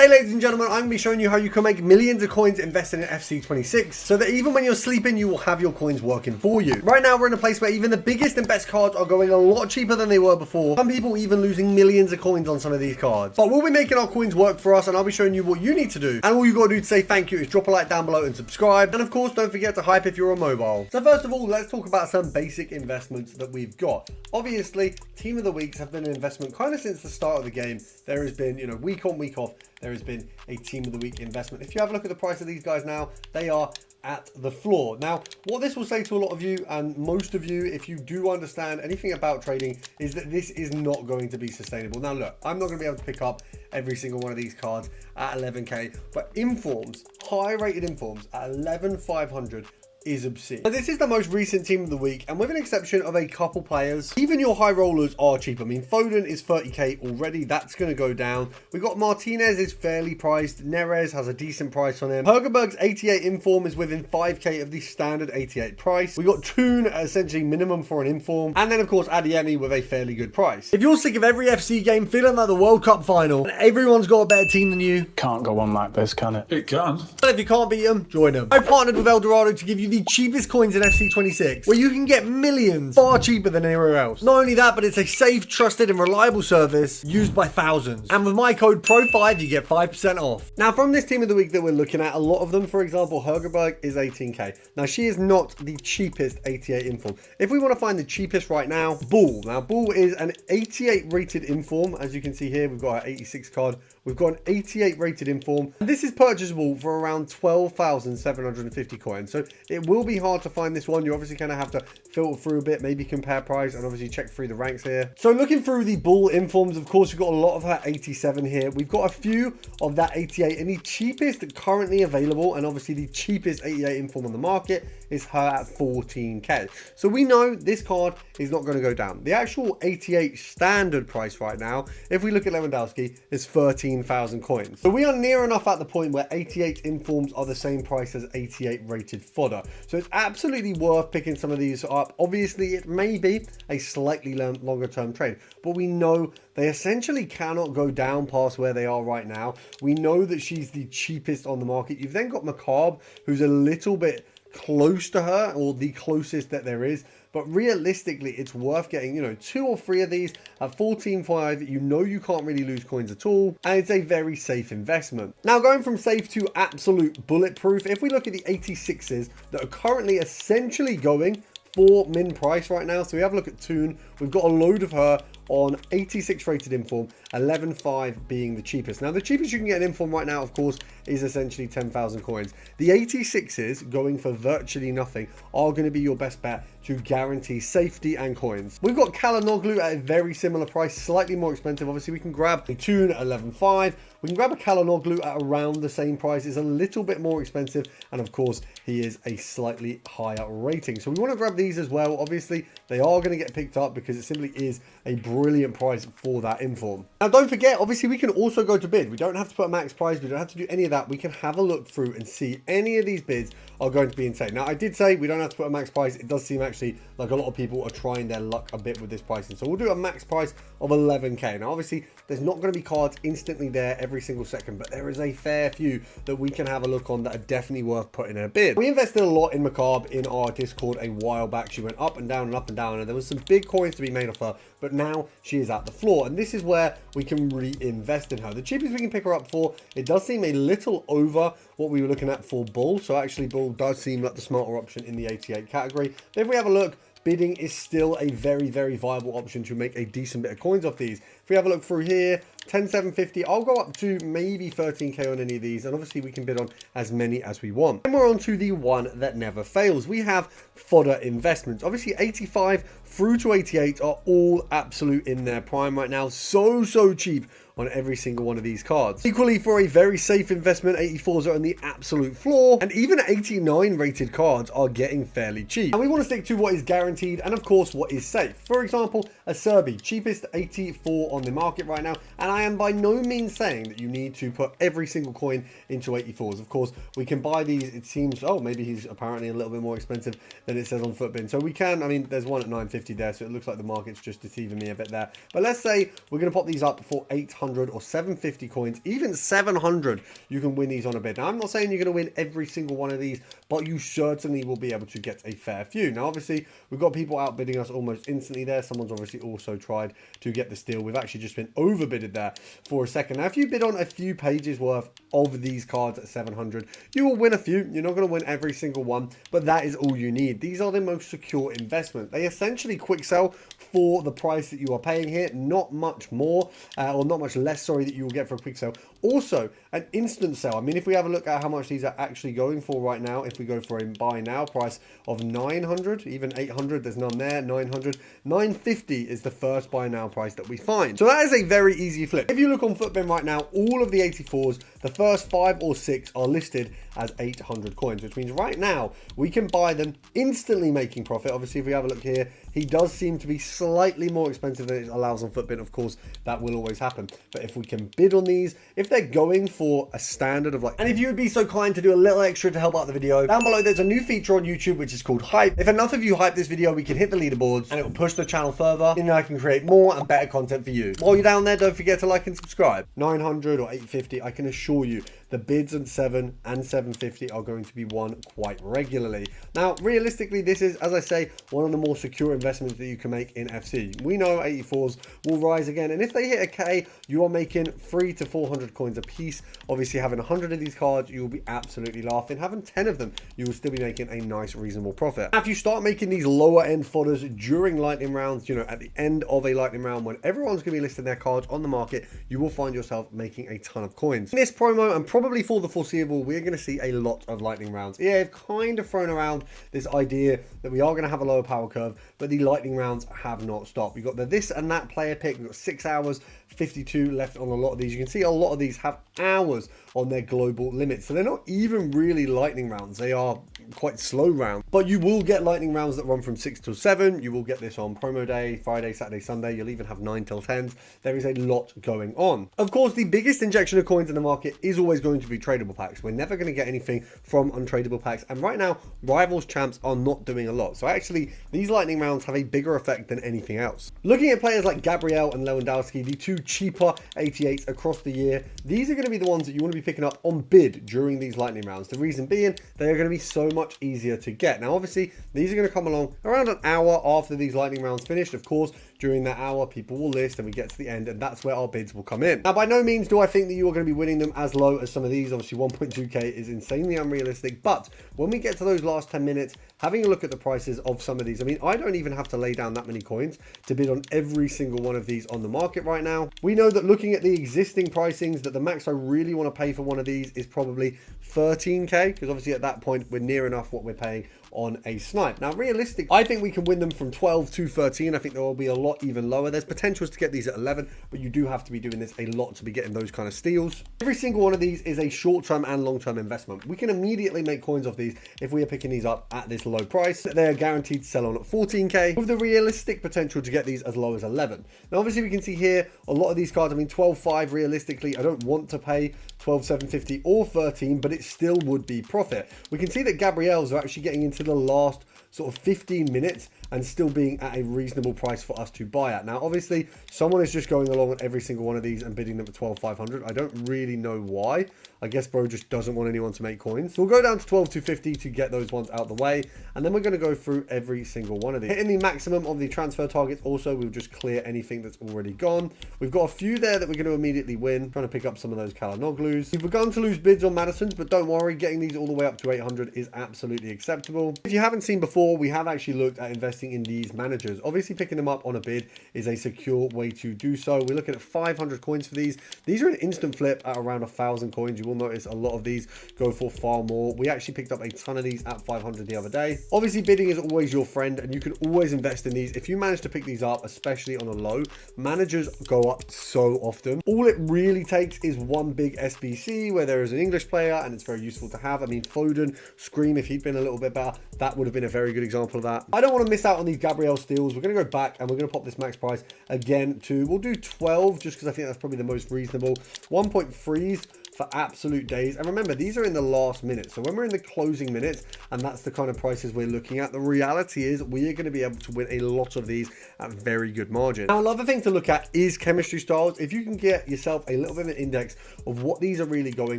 Today, ladies and gentlemen, I'm going to be showing you how you can make millions of coins investing in FC26 so that even when you're sleeping, you will have your coins working for you. Right now, we're in a place where even the biggest and best cards are going a lot cheaper than they were before. Some people even losing millions of coins on some of these cards. But we'll be making our coins work for us, and I'll be showing you what you need to do. And all you got to do to say thank you is drop a like down below and subscribe. And of course, don't forget to hype if you're on mobile. So first of all, let's talk about some basic investments that we've got. Obviously, Team of the Weeks have been an investment kind of since the start of the game. There has been, week on, week off, there has been a Team of the Week investment. If you have a look at the price of these guys now, they are at the floor. Now, what this will say to a lot of you, and most of you, if you do understand anything about trading, is that this is not going to be sustainable. Now, look, I'm not going to be able to pick up every single one of these cards at 11k, but informs, high-rated informs at 11,500 is obscene. Now, this is the most recent Team of the Week, and with an exception of a couple players, even your high rollers are cheap. I mean, Foden is 30k already. That's going to go down. We got Martinez is fairly priced. Neres has a decent price on him. Hergerberg's 88 inform is within 5k of the standard 88 price. We got Toon at essentially minimum for an inform, and then of course Adeyemi with a fairly good price. If you're sick of every FC game feeling like the World Cup final and everyone's got a better team than you, can't go on like this, can it? It can. But if you can't beat them, join them. I partnered with Eldorado to give you the cheapest coins in FC26, where you can get millions far cheaper than anywhere else. Not only that, but it's a safe, trusted and reliable service used by thousands. And with my code PRO5, you get 5% off. Now, from this Team of the Week that we're looking at, a lot of them, for example, Hergerberg is 18k. Now, she is not the cheapest 88 inform. If we want to find the cheapest right now, Bull. Now, Bull is an 88 rated inform. As you can see here, we've got our 86 card. We've got an 88 rated inform. And this is purchasable for around 12,750 coins. So it will be hard to find this one. You obviously kind of have to filter through a bit, maybe compare price, and obviously check through the ranks here. So looking through the Bull informs, of course, we've got a lot of her 87 here. We've got a few of that 88, and the cheapest currently available, and obviously the cheapest 88 inform on the market, is her at 14k. So we know this card is not going to go down. The actual 88 standard price right now, if we look at Lewandowski, is 13,000 coins. So we are near enough at the point where 88 informs are the same price as 88 rated fodder. So it's absolutely worth picking some of these up. Obviously, it may be a slightly longer term trade, but we know they essentially cannot go down past where they are right now. We know that she's the cheapest on the market. You've then got Macabre, who's a little bit close to her, or the closest that there is, but realistically it's worth getting 2 or 3 of these at 14.5. You can't really lose coins at all, and it's a very safe investment. Now, going from safe to absolute bulletproof, if we look at the 86s that are currently essentially going for min price right now, so we have a look at Toon. We've got a load of her on 86 rated inform, 11.5 being the cheapest. Now, the cheapest you can get an inform right now, of course, is essentially 10,000 coins. The 86s going for virtually nothing are going to be your best bet to guarantee safety and coins. We've got Kalanoglu at a very similar price, slightly more expensive. Obviously, we can grab a Toon at 11.5. We can grab a Kalanoglu at around the same price. It's a little bit more expensive, and of course, he is a slightly higher rating. So we want to grab these as well. Obviously, they are going to get picked up because it simply is a brilliant price for that inform. Now, don't forget, obviously, we can also go to bid. We don't have to put a max price. We don't have to do any of that. We can have a look through and see any of these bids are going to be insane. Now, I did say we don't have to put a max price. It does seem actually like a lot of people are trying their luck a bit with this pricing. So we'll do a max price of 11k. Now, obviously, there's not going to be cards instantly there every single second, but there is a fair few that we can have a look on that are definitely worth putting in a bid. We invested a lot in Macabre in our Discord a while back. She went up and down and up and down, and there was some big coins to be made off her, but now she is at the floor, and this is where we can reinvest in her. The cheapest we can pick her up for, it does seem a little over what we were looking at for Bull, so actually Bull does seem like the smarter option in the 88 category. But if we have a look, bidding is still a very, very viable option to make a decent bit of coins off these. If we have a look through here, 10,750, I'll go up to maybe 13k on any of these, and obviously we can bid on as many as we want. And we're on to the one that never fails. We have fodder investments. Obviously 85 through to 88 are all absolute in their prime right now. So cheap on every single one of these cards. Equally, for a very safe investment, 84s are on the absolute floor, and even 89 rated cards are getting fairly cheap. And we want to stick to what is guaranteed and of course what is safe. For example, a Serbi, cheapest 84 on the market right now. And I am by no means saying that you need to put every single coin into 84s. Of course, we can buy these. It seems, oh, maybe he's apparently a little bit more expensive than it says on Footbin. So we can, I mean, there's one at 950 there, so it looks like the market's just deceiving me a bit there. But let's say we're going to pop these up for 800 or 750 coins, even 700, you can win these on a bid. Now, I'm not saying you're going to win every single one of these, but you certainly will be able to get a fair few. Now, obviously, we've got people outbidding us almost instantly there. Someone's obviously also tried to get the steal. We've actually just been overbidded there for a second. Now, if you bid on a few pages worth of these cards at 700, you will win a few. You're not going to win every single one, but that is all you need. These are the most secure investment. They essentially quick sell for the price that you are paying here, not much more, or not much less, sorry, that you will get for a quick sell. Also, an instant sell. I mean, if we have a look at how much these are actually going for right now, if we go for a buy now price of 900, even 800, there's none there, 900, 950 is the first buy now price that we find. So that is a very easy flip. If you look on Footbin right now, all of the 84s, the first 5 or 6 are listed as 800 coins, which means right now we can buy them instantly making profit. Obviously, if we have a look here, he does seem to be slightly more expensive than it allows on Footbin. Of course, that will always happen. But if we can bid on these, if they're going for a standard of like, and if you would be so kind to do a little extra to help out the video, down below there's a new feature on YouTube which is called hype. If enough of you hype this video, we can hit the leaderboards and it will push the channel further, and I can create more and better content for you. While you're down there, don't forget to like and subscribe. 900 or 850, I can assure you the bids on 7 and 750 are going to be won quite regularly. Now, realistically, this is, as I say, one of the more secure investments that you can make in FC. We know 84s will rise again, and if they hit a K, you are making 300 to 400 coins a piece. Obviously, having 100 of these cards, you will be absolutely laughing. Having 10 of them, you will still be making a nice, reasonable profit. Now, if you start making these lower end fodders during lightning rounds, you know, at the end of a lightning round, when everyone's going to be listing their cards on the market, you will find yourself making a ton of coins. In this promo, and probably for the foreseeable, we're going to see a lot of lightning rounds. Yeah, I've kind of thrown around this idea that we are going to have a lower power curve, but the lightning rounds have not stopped. We've got the this and that player pick. We've got 6 hours, 52 left on a lot of these. You can see a lot of these have hours on their global limits, so they're not even really lightning rounds. They are quite slow rounds, but you will get lightning rounds that run from 6 till 7. You will get this on promo day, Friday, Saturday, Sunday. You'll even have 9 till 10s. There is a lot going on. Of course, the biggest injection of coins in the market is always going to be tradable packs. We're never going to get anything from untradable packs, and right now rivals champs are not doing a lot. So actually, these lightning rounds have a bigger effect than anything else. Looking at players like Gabriel and Lewandowski, the two cheaper 88s across the year, these are going to be the ones that you want to be picking up on bid during these lightning rounds. The reason being, they are going to be so much easier to get. Now, obviously, these are going to come along around an hour after these lightning rounds finished. Of course, during that hour, people will list and we get to the end, and that's where our bids will come in. Now, by no means do I think that you are going to be winning them as low as some of these. Obviously, 1.2k is insanely unrealistic, but when we get to those last 10 minutes, having a look at the prices of some of these, I mean, I don't even have to lay down that many coins to bid on every single one of these on the market right now. We know that looking at the existing pricings, that the max I really want to pay for one of these is probably 13k, because obviously at that point we're near enough what we're paying on a snipe. Now, realistic, I think we can win them from 12 to 13. I think there will be a lot even lower. There's potentials to get these at 11, but you do have to be doing this a lot to be getting those kind of steals. Every single one of these is a short-term and long-term investment. We can immediately make coins off these if we are picking these up at this low price. They are guaranteed to sell on at 14k, with the realistic potential to get these as low as 11. Now, obviously, we can see here a lot of these cards. I mean, 12.5 realistically, I don't want to pay 12.750 or 13, but it still would be profit. We can see that Gabriels are actually getting into the last sort of 15 minutes and still being at a reasonable price for us to buy at. Now, obviously, someone is just going along on every single one of these and bidding them at 12,500. I don't really know why. I guess bro just doesn't want anyone to make coins. So we'll go down to 12,250 to get those ones out the way, and then we're going to go through every single one of these. Hitting the maximum of the transfer targets also, we'll just clear anything that's already gone. We've got a few there that we're going to immediately win, trying to pick up some of those Kalanoglus. We've begun to lose bids on Madison's, but don't worry, getting these all the way up to 800 is absolutely acceptable. If you haven't seen before, we have actually looked at investing in these managers. Obviously, picking them up on a bid is a secure way to do so. We're looking at 500 coins for these. These are an instant flip at around 1,000 coins. You will notice a lot of these go for far more. We actually picked up a ton of these at 500 the other day. Obviously, bidding is always your friend, and you can always invest in these. If you manage to pick these up, especially on a low, managers go up so often. All it really takes is one big SBC where there is an English player, and it's very useful to have. I mean, Foden, Scream, if he'd been a little bit better, that would have been a very good example of that. I don't want to miss out on these Gabriel steals. We're going to go back and we're going to pop this max price again to, we'll do 12 just because I think that's probably the most reasonable. 1.3s for absolute days. And remember, these are in the last minute. So when we're in the closing minutes, and that's the kind of prices we're looking at, the reality is we are going to be able to win a lot of these at very good margin. Now, another thing to look at is chemistry styles. If you can get yourself a little bit of an index of what these are really going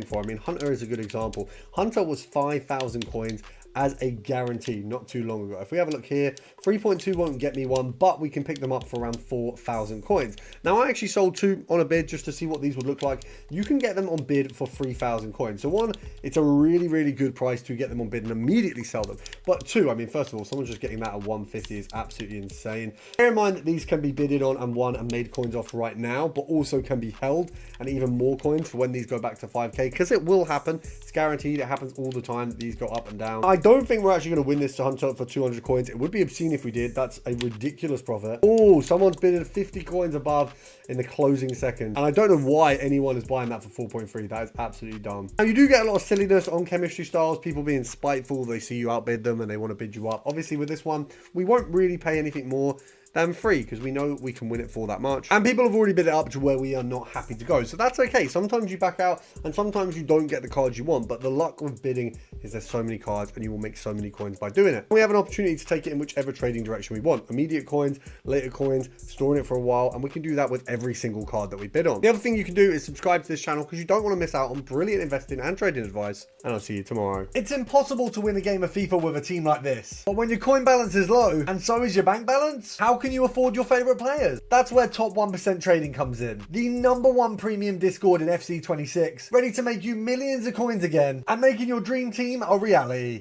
for. I mean, Hunter is a good example. Hunter was 5,000 coins as a guarantee not too long ago. If we have a look here, 3.2 won't get me one, but we can pick them up for around 4,000 coins. Now, I actually sold 2 on a bid just to see what these would look like. You can get them on bid for 3,000 coins. So one, it's a really, really good price to get them on bid and immediately sell them. But two, I mean, first of all, someone just getting that at 150 is absolutely insane. Bear in mind that these can be bidded on and won and made coins off right now, but also can be held and even more coins for when these go back to 5K, because it will happen. It's guaranteed. It happens all the time. These go up and down. I don't think we're actually going to win this to Hunter for 200 coins. It would be obscene if we did. That's a ridiculous profit. Oh, someone's bidded 50 coins above in the closing second. And I don't know why anyone is buying that for 4.3. That is absolutely dumb. Now, you do get a lot of silliness on chemistry styles. People being spiteful. They see you outbid them and they want to bid you up. Obviously, with this one, we won't really pay anything more than free because we know we can win it for that much. And people have already bid it up to where we are not happy to go. So that's okay. Sometimes you back out and sometimes you don't get the cards you want. But the luck with bidding is there's so many cards and you will make so many coins by doing it. We have an opportunity to take it in whichever trading direction we want. Immediate coins, later coins, storing it for a while. And we can do that with every single card that we bid on. The other thing you can do is subscribe to this channel because you don't want to miss out on brilliant investing and trading advice. And I'll see you tomorrow. It's impossible to win a game of FIFA with a team like this. But when your coin balance is low and so is your bank balance, how can you afford your favorite players? That's where Top 1% Trading comes in. The #1 premium Discord in FC26, ready to make you millions of coins again and making your dream team a reality.